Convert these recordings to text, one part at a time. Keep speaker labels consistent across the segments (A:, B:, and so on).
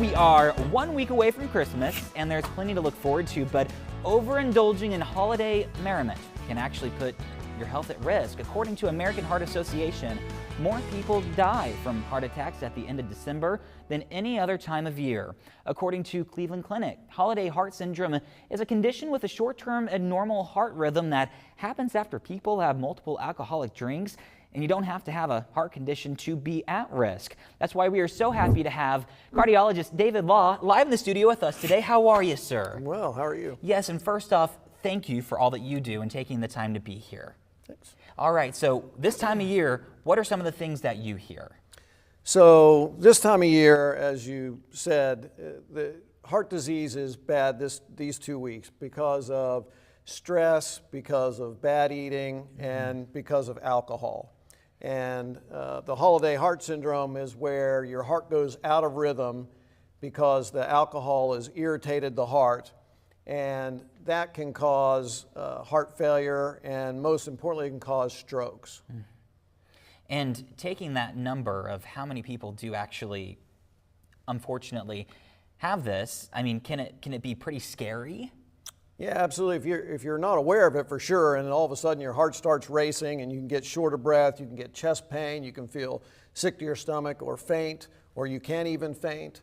A: we are 1 week away from Christmas, and there's plenty to look forward to, but overindulging in holiday merriment can actually put your health at risk. According to American Heart Association, more people die from heart attacks at the end of December than any other time of year. According to Cleveland Clinic, holiday heart syndrome is a condition with a short-term abnormal heart rhythm that happens after people have multiple alcoholic drinks, and you don't have to have a heart condition to be at risk. That's why we are so happy to have cardiologist David Law live in the studio with us today. How are you, sir?
B: I'm well. How are you?
A: Yes, and first off, thank you for all that you do and taking the time to be here.
B: Thanks.
A: All right, so this time of year, what are some of the things that you hear?
B: So this time of year, as you said, the heart disease is bad these 2 weeks because of stress, because of bad eating, and because of alcohol. And the holiday heart syndrome is where your heart goes out of rhythm because the alcohol has irritated the heart, and that can cause heart failure, and most importantly, it can cause strokes.
A: And taking that number of how many people do actually, unfortunately, have this, I mean, can it be pretty scary?
B: Yeah, absolutely. If you're not aware of it for sure, and then all of a sudden your heart starts racing and you can get short of breath, you can get chest pain, you can feel sick to your stomach or faint, or you can't even faint.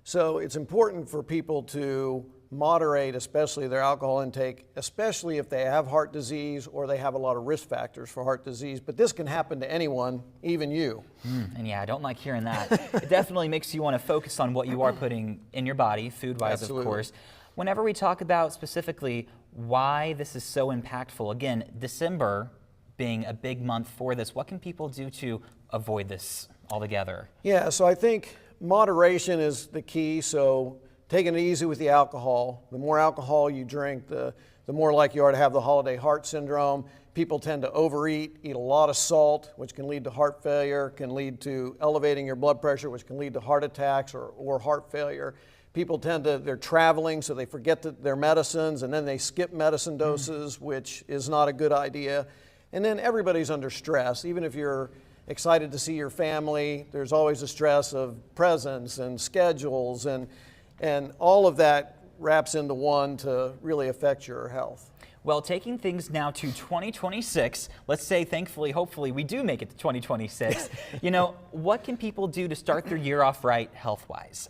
B: So it's important for people to moderate, especially their alcohol intake, especially if they have heart disease or they have a lot of risk factors for heart disease. But this can happen to anyone, even you.
A: And yeah, I don't like hearing that. It definitely makes you want to focus on what you are putting in your body, food-wise, of course. Whenever we talk about specifically why this is so impactful, again, December being a big month for this, what can people do to avoid this altogether?
B: Yeah, so I think moderation is the key. So taking it easy with the alcohol. The more alcohol you drink, the more likely you are to have the holiday heart syndrome. People tend to overeat, eat a lot of salt, which can lead to heart failure, can lead to elevating your blood pressure, which can lead to heart attacks or heart failure. People they're traveling, so they forget their medicines, and then they skip medicine doses, which is not a good idea. And then everybody's under stress. Even if you're excited to see your family, there's always a stress of presents and schedules, and all of that wraps into one to really affect your health.
A: Well, taking things now to 2026, let's say thankfully, hopefully we do make it to 2026, you know, what can people do to start their year off right health-wise?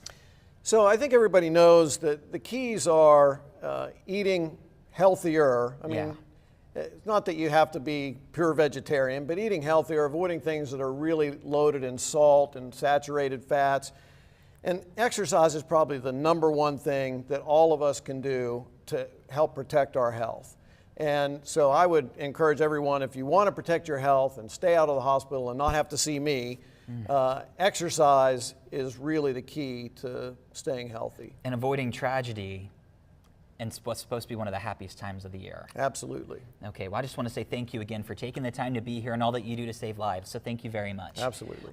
B: So I think everybody knows that the keys are eating healthier. I mean, it's not that you have to be pure vegetarian, but eating healthier, avoiding things that are really loaded in salt and saturated fats. And exercise is probably the number one thing that all of us can do to help protect our health. And so I would encourage everyone, if you want to protect your health and stay out of the hospital and not have to see me, exercise is really the key to staying healthy.
A: And avoiding tragedy and what's supposed to be one of the happiest times of the year.
B: Absolutely.
A: Okay, well, I just want to say thank you again for taking the time to be here and all that you do to save lives. So thank you very much.
B: Absolutely.